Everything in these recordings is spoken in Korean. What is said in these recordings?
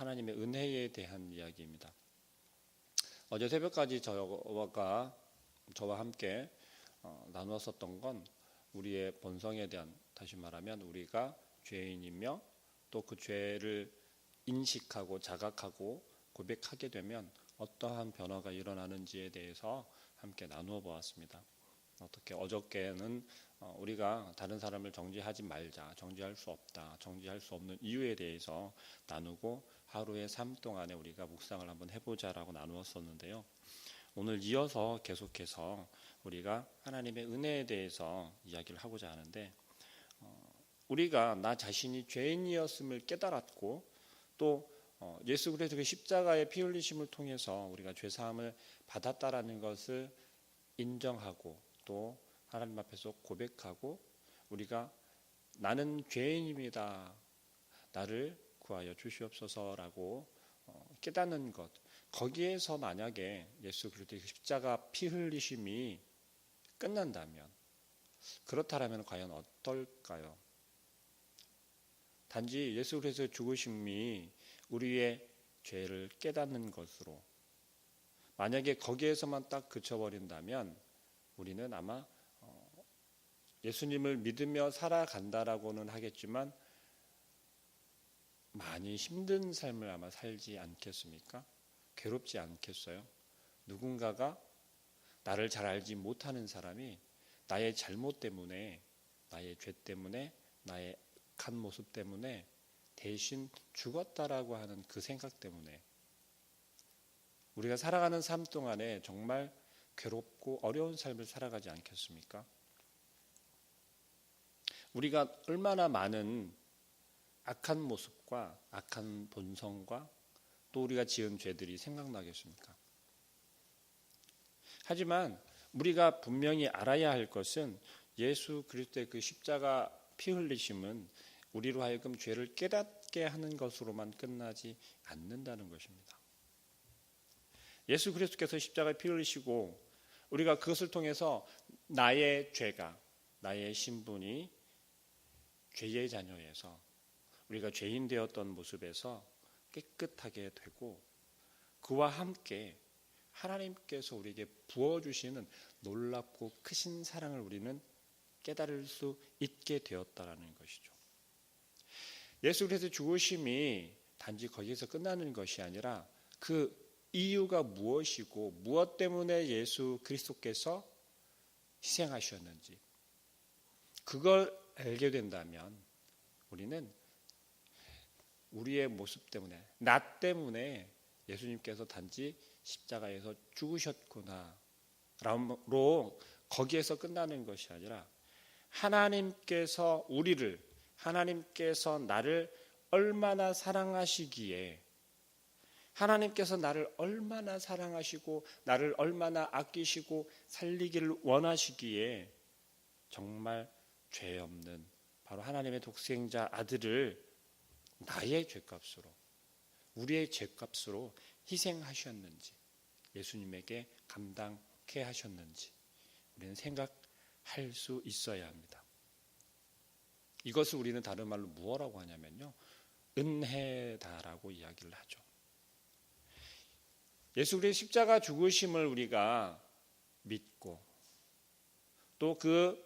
하나님의 은혜에 대한 이야기입니다. 어제 새벽까지 저와 함께 나누었었던 건 우리의 본성에 대한, 다시 말하면 우리가 죄인이며 또 그 죄를 인식하고 자각하고 고백하게 되면 어떠한 변화가 일어나는지에 대해서 함께 나누어 보았습니다. 어떻게 어저께는 우리가 다른 사람을 정죄하지 말자, 정죄할 수 없다, 정죄할 수 없는 이유에 대해서 나누고 하루의 삶 동안에 우리가 묵상을 한번 해보자라고 나누었었는데요. 오늘 이어서 계속해서 우리가 하나님의 은혜에 대해서 이야기를 하고자 하는데, 우리가 나 자신이 죄인이었음을 깨달았고 또 예수 그리스도의 십자가의 피 흘리심을 통해서 우리가 죄사함을 받았다라는 것을 인정하고 또 하나님 앞에서 고백하고 우리가 나는 죄인입니다, 나를 구하여 주시옵소서라고 깨닫는 것, 거기에서 만약에 예수 그리스도의 십자가 피 흘리심이 끝난다면, 그렇다면 과연 어떨까요? 단지 예수 그리스도의 죽으심이 우리의 죄를 깨닫는 것으로, 만약에 거기에서만 딱 그쳐버린다면 우리는 아마 예수님을 믿으며 살아간다라고는 하겠지만 많이 힘든 삶을 아마 살지 않겠습니까? 괴롭지 않겠어요? 누군가가 나를 잘 알지 못하는 사람이 나의 잘못 때문에, 나의 죄 때문에, 나의 악한 모습 때문에 대신 죽었다라고 하는 그 생각 때문에 우리가 살아가는 삶 동안에 정말 괴롭고 어려운 삶을 살아가지 않겠습니까? 우리가 얼마나 많은 악한 모습과 악한 본성과 또 우리가 지은 죄들이 생각나겠습니까? 하지만 우리가 분명히 알아야 할 것은 예수 그리스도의 그 십자가 피 흘리심은 우리로 하여금 죄를 깨닫게 하는 것으로만 끝나지 않는다는 것입니다. 예수 그리스도께서 십자가에 피 흘리시고 우리가 그것을 통해서 나의 죄가, 나의 신분이 죄의 자녀에서, 우리가 죄인 되었던 모습에서 깨끗하게 되고 그와 함께 하나님께서 우리에게 부어주시는 놀랍고 크신 사랑을 우리는 깨달을 수 있게 되었다라는 것이죠. 예수 그리스도의 죽으심이 단지 거기에서 끝나는 것이 아니라 그 이유가 무엇이고 무엇 때문에 예수 그리스도께서 희생하셨는지 그걸 알게 된다면 우리는 우리의 모습 때문에, 나 때문에 예수님께서 단지 십자가에서 죽으셨구나 라고 거기에서 끝나는 것이 아니라 하나님께서 우리를, 하나님께서 나를 얼마나 사랑하시기에, 하나님께서 나를 얼마나 사랑하시고 나를 얼마나 아끼시고 살리기를 원하시기에 정말 죄 없는 바로 하나님의 독생자 아들을 나의 죄값으로, 우리의 죄값으로 희생하셨는지, 예수님에게 감당케 하셨는지 우리는 생각할 수 있어야 합니다. 이것을 우리는 다른 말로 무엇이라고 하냐면요, 은혜다라고 이야기를 하죠. 예수 그리스도의 십자가 죽으심을 우리가 믿고 또 그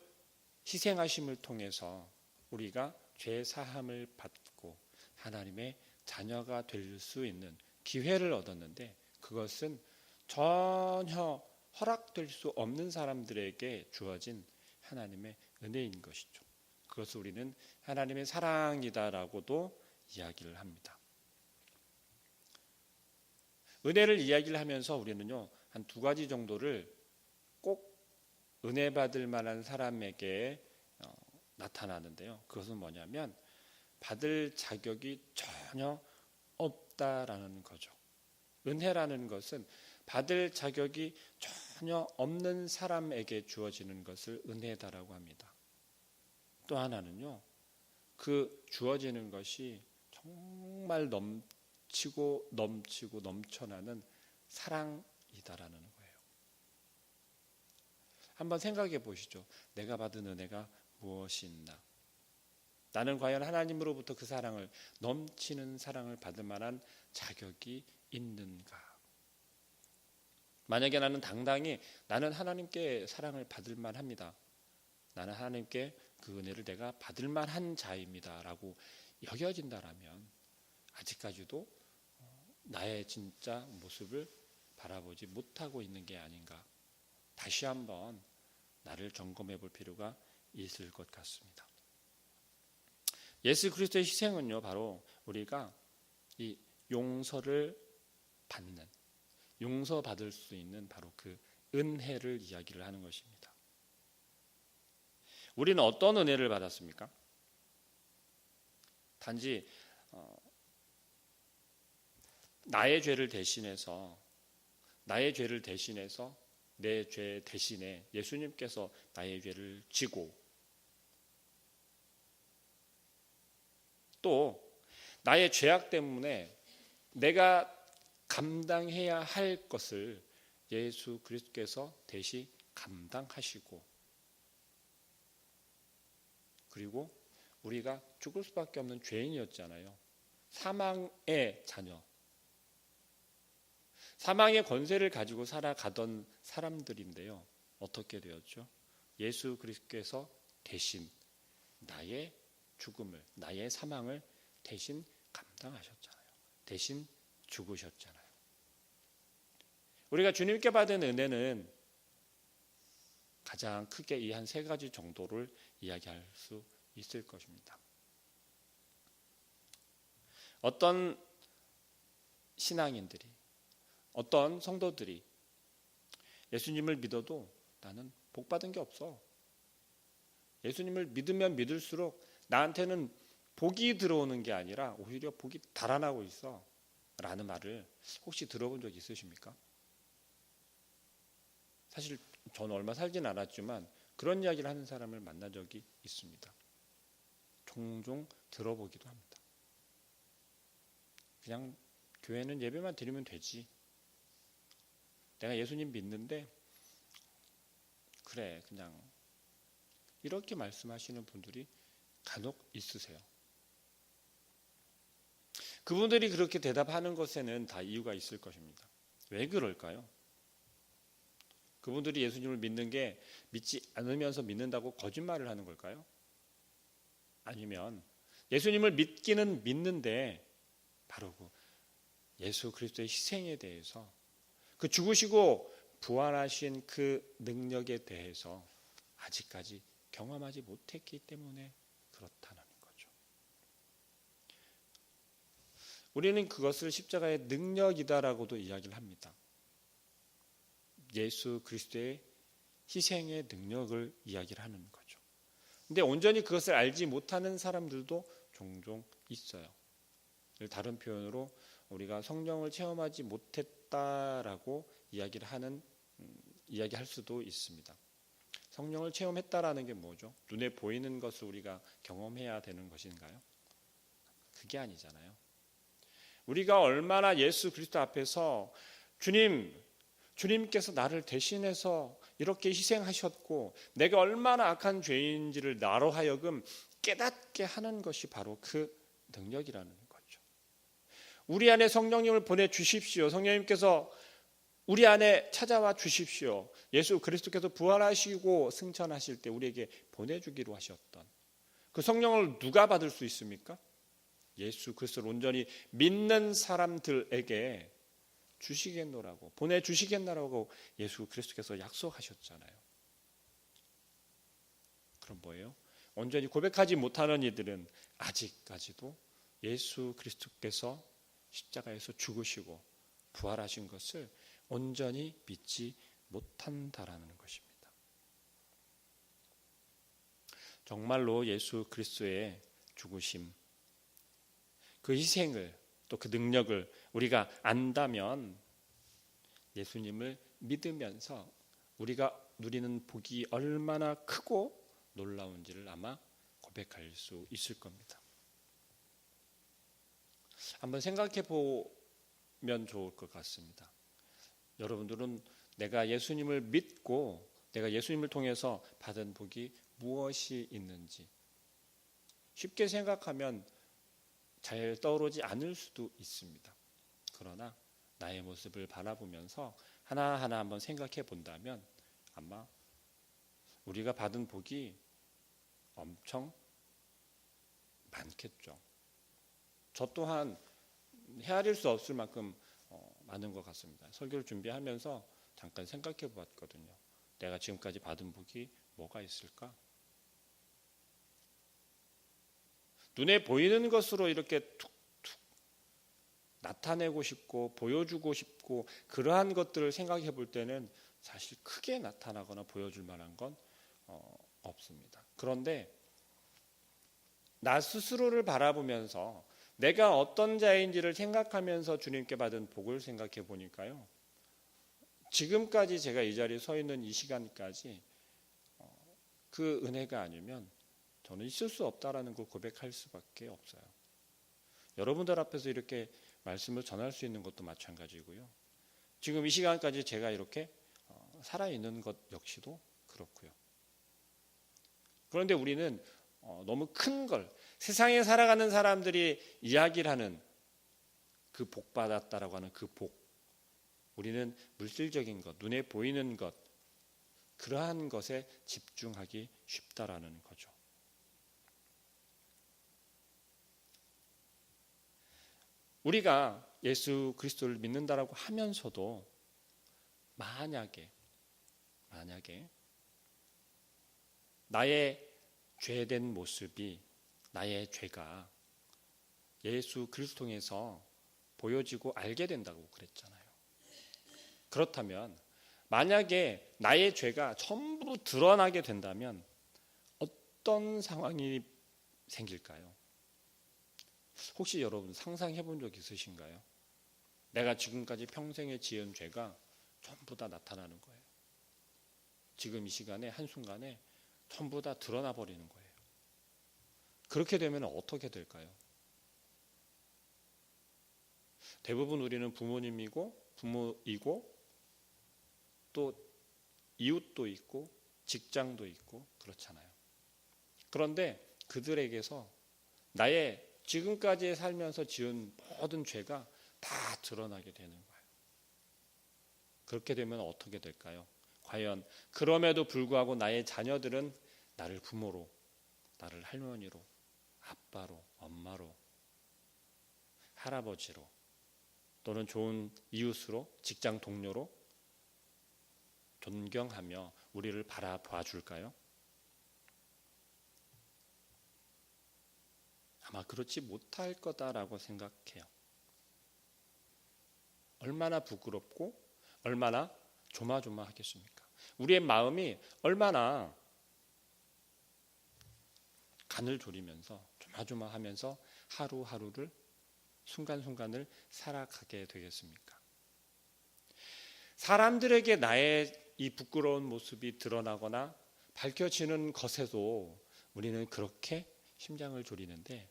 희생하심을 통해서 우리가 죄 사함을 받고 하나님의 자녀가 될 수 있는 기회를 얻었는데, 그것은 전혀 허락될 수 없는 사람들에게 주어진 하나님의 은혜인 것이죠. 그것을 우리는 하나님의 사랑이다라고도 이야기를 합니다. 은혜를 이야기를 하면서 우리는요, 한 두 가지 정도를 꼭 은혜 받을 만한 사람에게 나타나는데요. 그것은 뭐냐면 받을 자격이 전혀 없다라는 거죠. 은혜라는 것은 받을 자격이 전혀 없는 사람에게 주어지는 것을 은혜다라고 합니다. 또 하나는요, 그 주어지는 것이 정말 넘치고 넘쳐나는 사랑이다라는 거예요. 한번 생각해 보시죠. 내가 받은 은혜가 무엇이 있나? 나는 과연 하나님으로부터 그 사랑을, 넘치는 사랑을 받을 만한 자격이 있는가? 만약에 나는 당당히 나는 하나님께 사랑을 받을 만합니다. 나는 하나님께 그 은혜를 내가 받을 만한 자입니다 라고 여겨진다라면 아직까지도 나의 진짜 모습을 바라보지 못하고 있는 게 아닌가. 다시 한번 나를 점검해 볼 필요가 있을 것 같습니다. 예수 그리스도의 희생은요, 바로 우리가 이 용서를 받는, 용서받을 수 있는 바로 그 은혜를 이야기를 하는 것입니다. 우리는 어떤 은혜를 받았습니까? 단지 나의 죄를 대신해서 내 죄 대신에 예수님께서 나의 죄를 지고 또 나의 죄악 때문에 내가 감당해야 할 것을 예수 그리스도께서 대신 감당하시고 그리고 우리가 죽을 수밖에 없는 죄인이었잖아요. 사망의 자녀, 사망의 권세를 가지고 살아가던 사람들인데요. 어떻게 되었죠? 예수 그리스도께서 대신 나의 죽음을, 나의 사망을 대신 감당하셨잖아요. 대신 죽으셨잖아요. 우리가 주님께 받은 은혜는 가장 크게 이 한 세 가지 정도를 이야기할 수 있을 것입니다. 어떤 신앙인들이, 어떤 성도들이 예수님을 믿어도 나는 복 받은 게 없어. 예수님을 믿으면 믿을수록 나한테는 복이 들어오는 게 아니라 오히려 복이 달아나고 있어 라는 말을 혹시 들어본 적 있으십니까? 사실 저는 얼마 살진 않았지만 그런 이야기를 하는 사람을 만난 적이 있습니다. 종종 들어보기도 합니다. 그냥 교회는 예배만 드리면 되지. 내가 예수님 믿는데 그래 그냥 이렇게 말씀하시는 분들이 간혹 있으세요. 그분들이 그렇게 대답하는 것에는 다 이유가 있을 것입니다. 왜 그럴까요? 그분들이 예수님을 믿는 게 믿지 않으면서 믿는다고 거짓말을 하는 걸까요? 아니면 예수님을 믿기는 믿는데 바로 그 예수 그리스도의 희생에 대해서 그 죽으시고 부활하신 그 능력에 대해서 아직까지 경험하지 못했기 때문에 그렇다는 거죠. 우리는 그것을 십자가의 능력이다라고도 이야기를 합니다. 예수 그리스도의 희생의 능력을 이야기를 하는 거죠. 근데 온전히 그것을 알지 못하는 사람들도 종종 있어요. 다른 표현으로 우리가 성령을 체험하지 못했다라고 이야기할 수도 있습니다. 성령을 체험했다라는 게 뭐죠? 눈에 보이는 것을 우리가 경험해야 되는 것인가요? 그게 아니잖아요. 우리가 얼마나 예수 그리스도 앞에서 주님께서 나를 대신해서 이렇게 희생하셨고 내가 얼마나 악한 죄인지를 나로 하여금 깨닫게 하는 것이 바로 그 능력이라는 거죠. 우리 안에 성령님을 보내주십시오. 성령님께서 우리 안에 찾아와 주십시오. 예수 그리스도께서 부활하시고 승천하실 때 우리에게 보내주기로 하셨던 그 성령을 누가 받을 수 있습니까? 예수 그리스도를 온전히 믿는 사람들에게 주시겠노라고, 보내주시겠노라고 예수 그리스도께서 약속하셨잖아요. 그럼 뭐예요? 온전히 고백하지 못하는 이들은 아직까지도 예수 그리스도께서 십자가에서 죽으시고 부활하신 것을 온전히 믿지 못한다라는 것입니다. 정말로 예수 그리스도의 죽으심, 그 희생을 또 그 능력을 우리가 안다면 예수님을 믿으면서 우리가 누리는 복이 얼마나 크고 놀라운지를 아마 고백할 수 있을 겁니다. 한번 생각해 보면 좋을 것 같습니다. 여러분들은 내가 예수님을 믿고 내가 예수님을 통해서 받은 복이 무엇이 있는지 쉽게 생각하면 잘 떠오르지 않을 수도 있습니다. 그러나 나의 모습을 바라보면서 하나하나 한번 생각해 본다면 아마 우리가 받은 복이 엄청 많겠죠. 저 또한 헤아릴 수 없을 만큼 많은 것 같습니다. 설교를 준비하면서 잠깐 생각해 보았거든요. 내가 지금까지 받은 복이 뭐가 있을까? 눈에 보이는 것으로 이렇게 툭툭 나타내고 싶고 보여주고 싶고 그러한 것들을 생각해 볼 때는 사실 크게 나타나거나 보여줄 만한 건 없습니다. 그런데 나 스스로를 바라보면서 내가 어떤 자인지를 생각하면서 주님께 받은 복을 생각해 보니까요. 지금까지 제가 이 자리에 서 있는 이 시간까지 그 은혜가 아니면 저는 있을 수 없다라는 걸 고백할 수밖에 없어요. 여러분들 앞에서 이렇게 말씀을 전할 수 있는 것도 마찬가지고요. 지금 이 시간까지 제가 이렇게 살아있는 것 역시도 그렇고요. 그런데 우리는 너무 큰 걸, 세상에 살아가는 사람들이 이야기를 하는 그 복 받았다라고 하는 그 복, 우리는 물질적인 것, 눈에 보이는 것, 그러한 것에 집중하기 쉽다라는 거죠. 우리가 예수 그리스도를 믿는다라고 하면서도 만약에 나의 죄된 모습이, 나의 죄가 예수 그리스도 통해서 보여지고 알게 된다고 그랬잖아요. 그렇다면 만약에 나의 죄가 전부 드러나게 된다면 어떤 상황이 생길까요? 혹시 여러분 상상해 본 적 있으신가요? 내가 지금까지 평생에 지은 죄가 전부 다 나타나는 거예요. 지금 이 시간에 한순간에 전부 다 드러나 버리는 거예요. 그렇게 되면 어떻게 될까요? 대부분 우리는 부모이고 또 이웃도 있고 직장도 있고 그렇잖아요. 그런데 그들에게서 나의 지금까지 살면서 지은 모든 죄가 다 드러나게 되는 거예요. 그렇게 되면 어떻게 될까요? 과연 그럼에도 불구하고 나의 자녀들은 나를 부모로, 나를 할머니로, 아빠로, 엄마로, 할아버지로, 또는 좋은 이웃으로, 직장 동료로 존경하며 우리를 바라봐 줄까요? 아마 그렇지 못할 거다라고 생각해요. 얼마나 부끄럽고 얼마나 조마조마하겠습니까? 우리의 마음이 얼마나 간을 졸이면서 조마조마하면서 하루하루를 순간순간을 살아가게 되겠습니까? 사람들에게 나의 이 부끄러운 모습이 드러나거나 밝혀지는 것에도 우리는 그렇게 심장을 졸이는데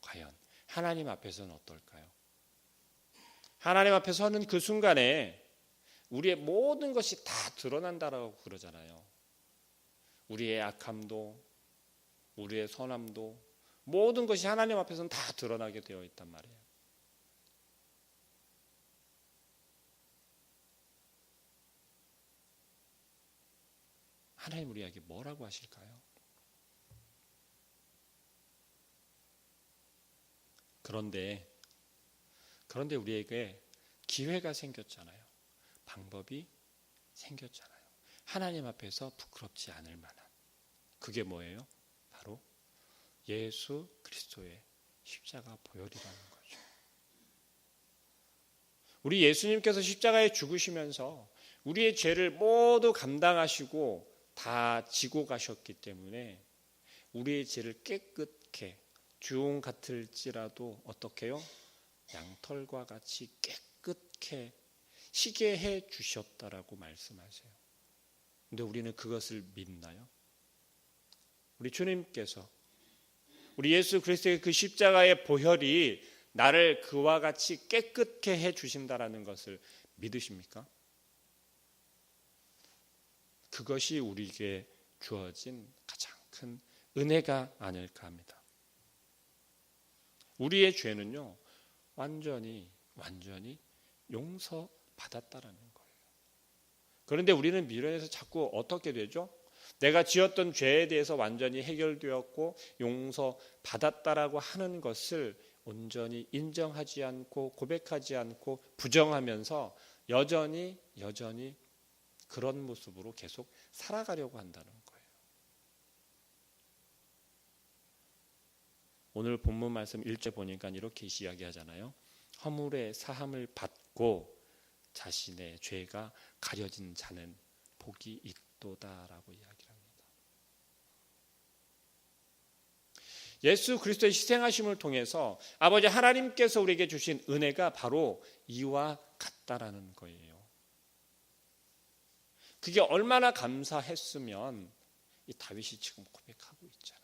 과연 하나님 앞에서는 어떨까요? 하나님 앞에 서는 그 순간에 우리의 모든 것이 다 드러난다라고 그러잖아요. 우리의 악함도 우리의 선함도 모든 것이 하나님 앞에서는 다 드러나게 되어 있단 말이에요. 하나님 우리에게 뭐라고 하실까요? 그런데 우리에게 기회가 생겼잖아요. 방법이 생겼잖아요. 하나님 앞에서 부끄럽지 않을 만한. 그게 뭐예요? 바로 예수 그리스도의 십자가 보혈이라는 거죠. 우리 예수님께서 십자가에 죽으시면서 우리의 죄를 모두 감당하시고 다 지고 가셨기 때문에 우리의 죄를 깨끗게 주홍 같을지라도 어떻게 해요? 양털과 같이 깨끗게 시게 해 주셨다라고 말씀하세요. 근데 우리는 그것을 믿나요? 우리 주님께서 우리 예수 그리스도의 그 십자가의 보혈이 나를 그와 같이 깨끗게 해 주신다라는 것을 믿으십니까? 그것이 우리에게 주어진 가장 큰 은혜가 아닐까 합니다. 우리의 죄는요, 완전히 용서받았다라는 거예요. 그런데 우리는 미련에서 자꾸 어떻게 되죠? 내가 지었던 죄에 대해서 완전히 해결되었고 용서받았다라고 하는 것을 온전히 인정하지 않고 고백하지 않고 부정하면서 여전히 그런 모습으로 계속 살아가려고 한다는 거예요. 오늘 본문 말씀 1절 보니까 이렇게 이야기하잖아요. 허물의 사함을 받고 자신의 죄가 가려진 자는 복이 있도다라고 이야기합니다. 예수 그리스도의 희생하심을 통해서 아버지 하나님께서 우리에게 주신 은혜가 바로 이와 같다라는 거예요. 그게 얼마나 감사했으면 이 다윗이 지금 고백하고 있잖아요.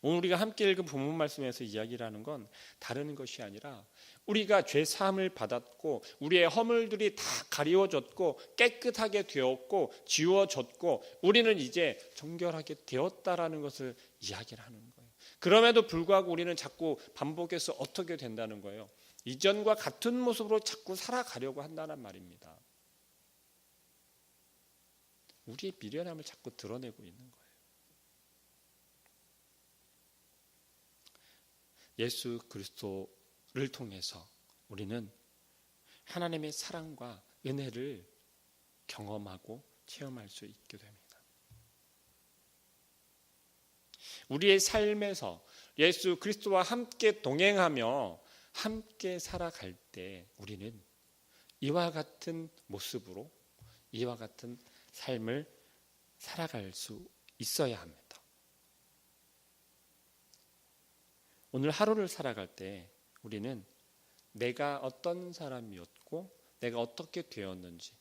오늘 우리가 함께 읽은 본문 말씀에서 이야기를 하는 건 다른 것이 아니라 우리가 죄 사함을 받았고 우리의 허물들이 다 가리워졌고 깨끗하게 되었고 지워졌고 우리는 이제 정결하게 되었다라는 것을 이야기를 하는 거예요. 그럼에도 불구하고 우리는 자꾸 반복해서 어떻게 된다는 거예요. 이전과 같은 모습으로 자꾸 살아가려고 한다는 말입니다. 우리의 미련함을 자꾸 드러내고 있는 거예요. 예수 그리스도를 통해서 우리는 하나님의 사랑과 은혜를 경험하고 체험할 수 있게 됩니다. 우리의 삶에서 예수 그리스도와 함께 동행하며 함께 살아갈 때 우리는 이와 같은 모습으로 이와 같은 삶을 살아갈 수 있어야 합니다. 오늘 하루를 살아갈 때 우리는 내가 어떤 사람이었고 내가 어떻게 되었는지,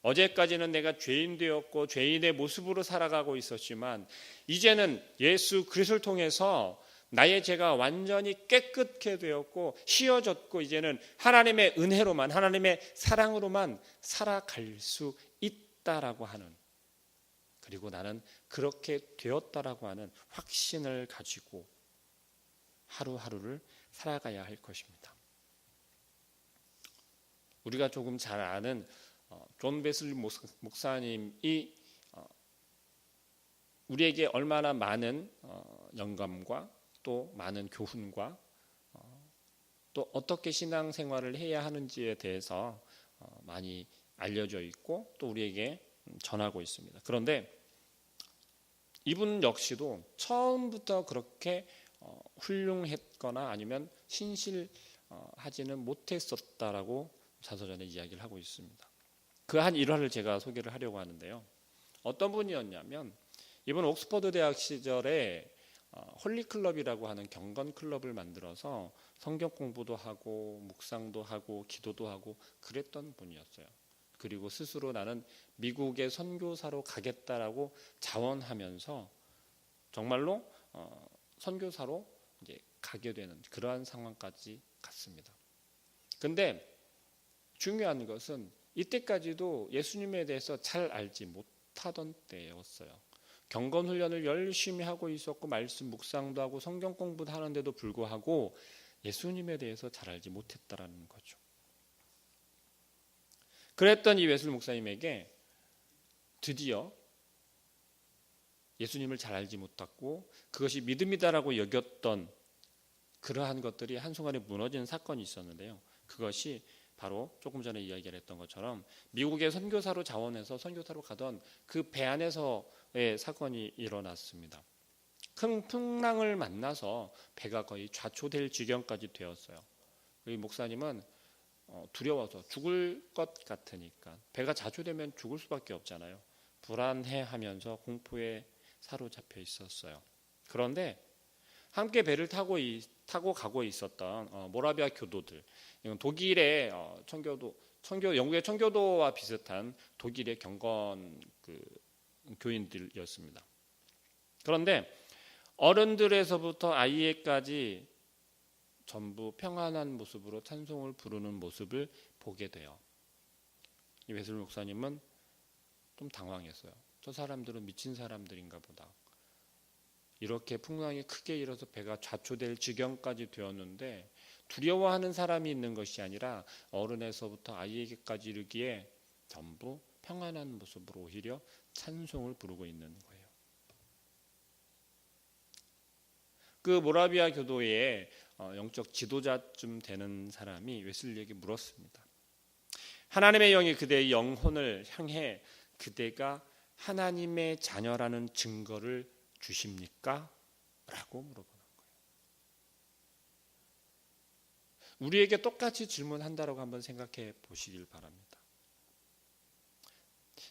어제까지는 내가 죄인 되었고 죄인의 모습으로 살아가고 있었지만 이제는 예수 그리스도를 통해서 나의 죄가 완전히 깨끗게 되었고 씌어졌고 이제는 하나님의 은혜로만 하나님의 사랑으로만 살아갈 수 있다라고 하는, 그리고 나는 그렇게 되었다라고 하는 확신을 가지고 하루하루를 살아가야 할 것입니다. 우리가 조금 잘 아는 존 베슬리 목사님이 우리에게 얼마나 많은 영감과 또 많은 교훈과 또 어떻게 신앙생활을 해야 하는지에 대해서 많이 알려져 있고 또 우리에게 전하고 있습니다. 그런데 이분 역시도 처음부터 그렇게 훌륭했거나 아니면 신실하지는 못했었다라고 자서전에 이야기를 하고 있습니다. 그 한 일화를 제가 소개를 하려고 하는데요. 어떤 분이었냐면 이분 옥스퍼드 대학 시절에 홀리클럽이라고 하는 경건 클럽을 만들어서 성경 공부도 하고 묵상도 하고 기도도 하고 그랬던 분이었어요. 그리고 스스로 나는 미국의 선교사로 가겠다라고 자원하면서 정말로 선교사로 이제 가게 되는 그러한 상황까지 갔습니다. 근데 중요한 것은 이때까지도 예수님에 대해서 잘 알지 못하던 때였어요. 경건 훈련을 열심히 하고 있었고 말씀 묵상도 하고 성경 공부도 하는데도 불구하고 예수님에 대해서 잘 알지 못했다라는 거죠. 그랬던 이 웨슬리 목사님에게 드디어 예수님을 잘 알지 못했고 그것이 믿음이다라고 여겼던 그러한 것들이 한순간에 무너지는 사건이 있었는데요. 그것이 바로 조금 전에 이야기를 했던 것처럼 미국의 선교사로 자원해서 선교사로 가던 그 배 안에서의 사건이 일어났습니다. 큰 풍랑을 만나서 배가 거의 좌초될 지경까지 되었어요. 이 목사님은 두려워서 죽을 것 같으니까, 배가 좌초되면 죽을 수밖에 없잖아요. 불안해하면서 공포에 사로잡혀 있었어요. 그런데 함께 배를 타고 가고 있었던 모라비아 교도들, 이건 독일의 영국의 청교도와 비슷한 독일의 경건 교인들이었습니다. 그런데 어른들에서부터 아이에까지 전부 평안한 모습으로 찬송을 부르는 모습을 보게 돼요. 이 웨슬리 목사님은 좀 당황했어요. 저 사람들은 미친 사람들인가 보다. 이렇게 풍랑이 크게 일어서 배가 좌초될 지경까지 되었는데 두려워하는 사람이 있는 것이 아니라 어른에서부터 아이에게까지 이르기에 전부 평안한 모습으로 오히려 찬송을 부르고 있는 거예요. 그 모라비아 교도의 영적 지도자쯤 되는 사람이 웨슬리에게 물었습니다. 하나님의 영이 그대의 영혼을 향해 그대가 하나님의 자녀라는 증거를 주십니까? 라고 물어보는 거예요. 우리에게 똑같이 질문한다라고 한번 생각해 보시길 바랍니다.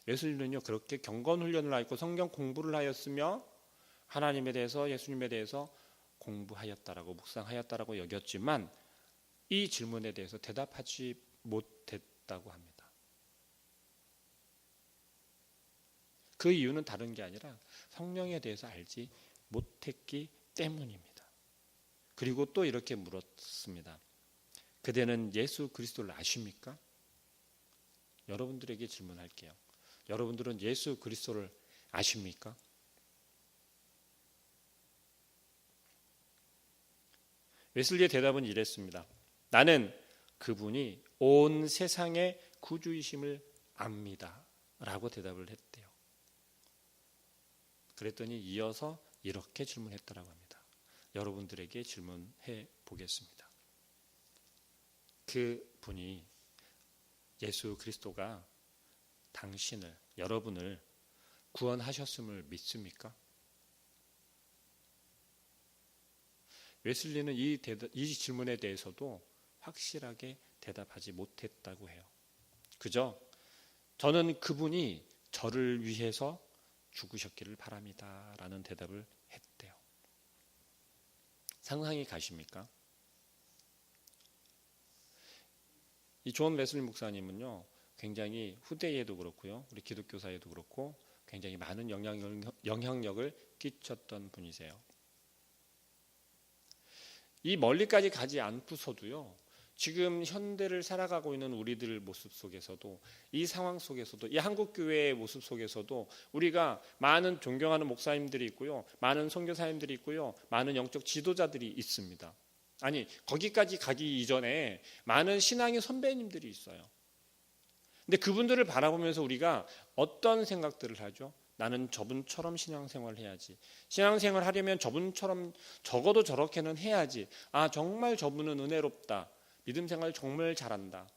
웨슬리는요 그렇게 경건훈련을 하였고 성경 공부를 하였으며 하나님에 대해서 예수님에 대해서 공부하였다라고 묵상하였다라고 여겼지만 이 질문에 대해서 대답하지 못했다고 합니다. 그 이유는 다른 게 아니라 성령에 대해서 알지 못했기 때문입니다. 그리고 또 이렇게 물었습니다. 그대는 예수 그리스도를 아십니까? 여러분들에게 질문할게요. 여러분들은 예수 그리스도를 아십니까? 웨슬리의 대답은 이랬습니다. 나는 그분이 온 세상의 구주이심을 압니다. 라고 대답을 했대요. 그랬더니 이어서 이렇게 질문했다라고 합니다. 여러분들에게 질문해 보겠습니다. 그 분이 예수 그리스도가 당신을, 여러분을 구원하셨음을 믿습니까? 웨슬리는 이 질문에 대해서도 확실하게 대답하지 못했다고 해요. 그저 저는 그분이 저를 위해서 죽으셨기를 바랍니다. 라는 대답을 했대요. 상상이 가십니까? 이 존 웨슬리 목사님은요, 굉장히 후대에도 그렇고요, 우리 기독교 사회에도 그렇고 굉장히 많은 영향력을 끼쳤던 분이세요. 이 멀리까지 가지 않고서도요, 지금 현대를 살아가고 있는 우리들 모습 속에서도, 이 상황 속에서도, 이 한국교회의 모습 속에서도 우리가 많은 존경하는 목사님들이 있고요, 많은 선교사님들이 있고요, 많은 영적 지도자들이 있습니다. 아니, 거기까지 가기 이전에 많은 신앙의 선배님들이 있어요. 근데 그분들을 바라보면서 우리가 어떤 생각들을 하죠? 나는 저분처럼 신앙생활을 해야지. 신앙생활을 하려면 저분처럼 적어도 저렇게는 해야지. 아, 정말 저분은 은혜롭다. 믿음생활 정말 잘한다.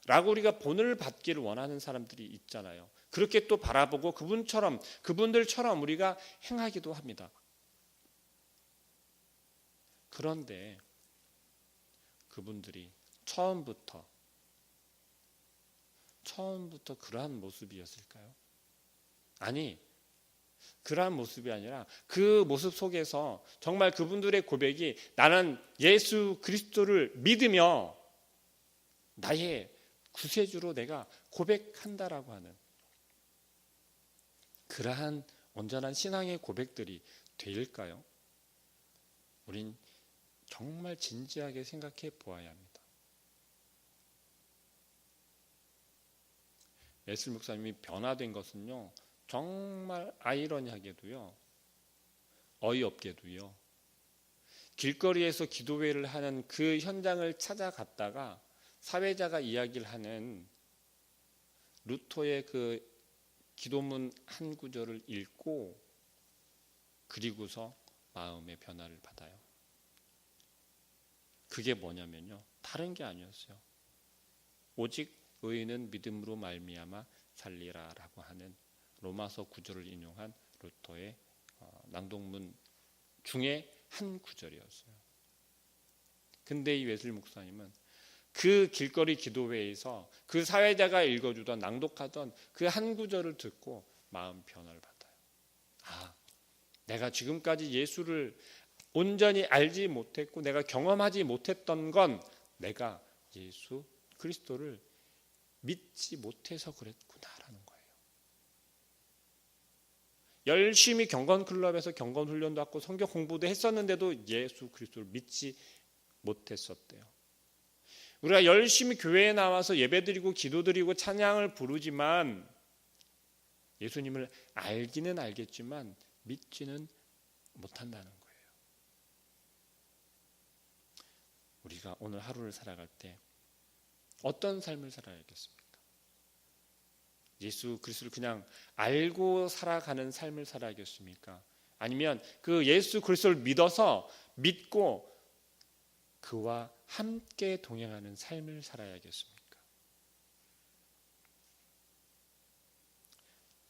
라고 우리가 본을 받기를 원하는 사람들이 있잖아요. 그렇게 또 바라보고 그분들처럼 우리가 행하기도 합니다. 그런데 그분들이 처음부터 그러한 모습이었을까요? 아니, 그러한 모습이 아니라 그 모습 속에서 정말 그분들의 고백이 나는 예수 그리스도를 믿으며 나의 구세주로 내가 고백한다라고 하는 그러한 온전한 신앙의 고백들이 될까요? 우린 정말 진지하게 생각해 보아야 합니다. 웨슬리 목사님이 변화된 것은요, 정말 아이러니하게도요, 어이없게도요, 길거리에서 기도회를 하는 그 현장을 찾아갔다가 사회자가 이야기를 하는 루터의 그 기도문 한 구절을 읽고 그리고서 마음의 변화를 받아요. 그게 뭐냐면요, 다른 게 아니었어요. 오직 의인은 믿음으로 말미암아 살리라라고 하는 로마서 9절을 인용한 루터의 낭독문 중에 한 구절이었어요. 근데 이 웨슬리 목사님은 그 길거리 기도회에서 그 사회자가 읽어주던 낭독하던 그 한 구절을 듣고 마음 변화를 받아요. 아, 내가 지금까지 예수를 온전히 알지 못했고 내가 경험하지 못했던 건 내가 예수 그리스도를 믿지 못해서 그랬구나라는 거예요. 열심히 경건클럽에서 경건훈련도 하고 성경 공부도 했었는데도 예수 그리스도를 믿지 못했었대요. 우리가 열심히 교회에 나와서 예배드리고 기도드리고 찬양을 부르지만 예수님을 알기는 알겠지만 믿지는 못한다는 거예요. 우리가 오늘 하루를 살아갈 때 어떤 삶을 살아야겠습니까? 예수 그리스도를 그냥 알고 살아가는 삶을 살아야겠습니까? 아니면 그 예수 그리스도를 믿고 그와 함께 동행하는 삶을 살아야겠습니까?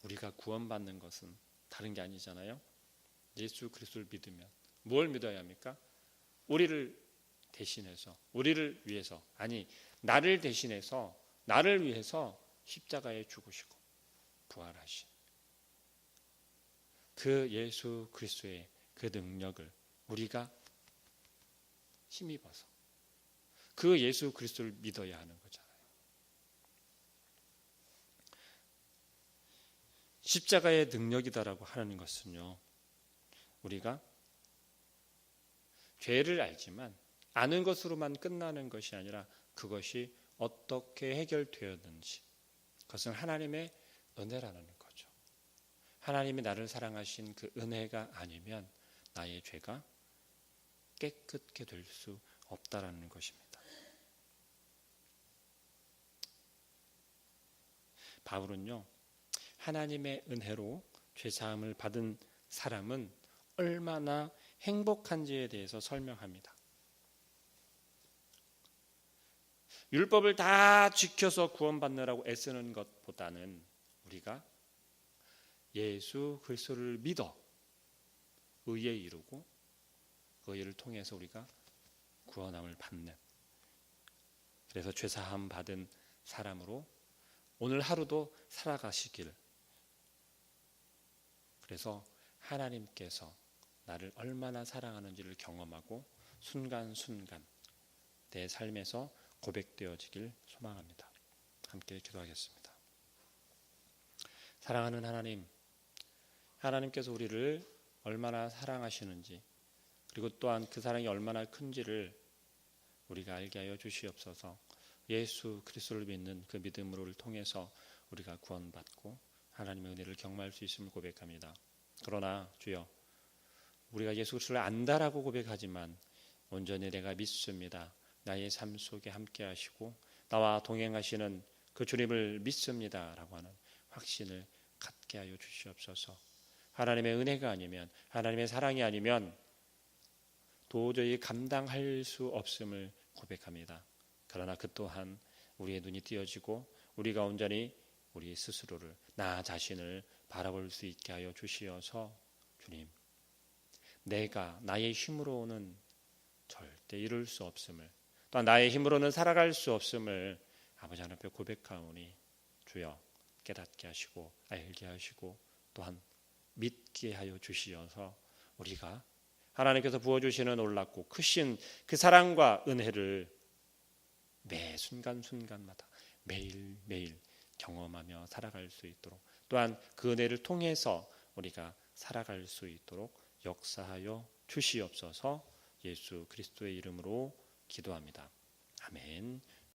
우리가 구원받는 것은 다른 게 아니잖아요. 예수 그리스도를 믿으면 뭘 믿어야 합니까? 우리를 대신해서, 우리를 위해서, 아니 나를 대신해서 나를 위해서 십자가에 죽으시고 부활하신 그 예수 그리스도의 그 능력을 우리가 힘입어서 그 예수 그리스도를 믿어야 하는 거잖아요. 십자가의 능력이다라고 하는 것은요, 우리가 죄를 알지만 아는 것으로만 끝나는 것이 아니라 그것이 어떻게 해결되었는지, 그것은 하나님의 은혜라는 거죠. 하나님이 나를 사랑하신 그 은혜가 아니면 나의 죄가 깨끗게 될 수 없다라는 것입니다. 바울은요, 하나님의 은혜로 죄사함을 받은 사람은 얼마나 행복한지에 대해서 설명합니다. 율법을 다 지켜서 구원받느라고 애쓰는 것보다는 우리가 예수 그리스도를 믿어 의에 이르고 그 의를 통해서 우리가 구원함을 받는, 그래서 죄사함 받은 사람으로 오늘 하루도 살아가시길, 그래서 하나님께서 나를 얼마나 사랑하는지를 경험하고 순간순간 내 삶에서 고백되어지길 소망합니다. 함께 기도하겠습니다. 사랑하는 하나님, 하나님께서 우리를 얼마나 사랑하시는지, 그리고 또한 그 사랑이 얼마나 큰지를 우리가 알게 하여 주시옵소서. 예수 그리스도를 믿는 그 믿음을 통해서 우리가 구원받고 하나님의 은혜를 경험할 수 있음을 고백합니다. 그러나 주여, 우리가 예수 그리스도를 안다라고 고백하지만 온전히 내가 믿습니다, 나의 삶 속에 함께 하시고 나와 동행하시는 그 주님을 믿습니다 라고 하는 확신을 갖게 하여 주시옵소서. 하나님의 은혜가 아니면, 하나님의 사랑이 아니면 도저히 감당할 수 없음을 고백합니다. 그러나 그 또한 우리의 눈이 띄어지고 우리가 온전히 우리 스스로를, 나 자신을 바라볼 수 있게 하여 주시어서 주님, 내가 나의 힘으로는 절대 이룰 수 없음을, 또한 나의 힘으로는 살아갈 수 없음을 아버지 하나님 앞에 고백하오니 주여 깨닫게 하시고 알게 하시고 또한 믿게 하여 주시어서 우리가 하나님께서 부어주시는 놀랍고 크신 그 사랑과 은혜를 매 순간순간마다 매일매일 경험하며 살아갈 수 있도록, 또한 그 은혜를 통해서 우리가 살아갈 수 있도록 역사하여 주시옵소서. 예수 그리스도의 이름으로 기도합니다. 아멘.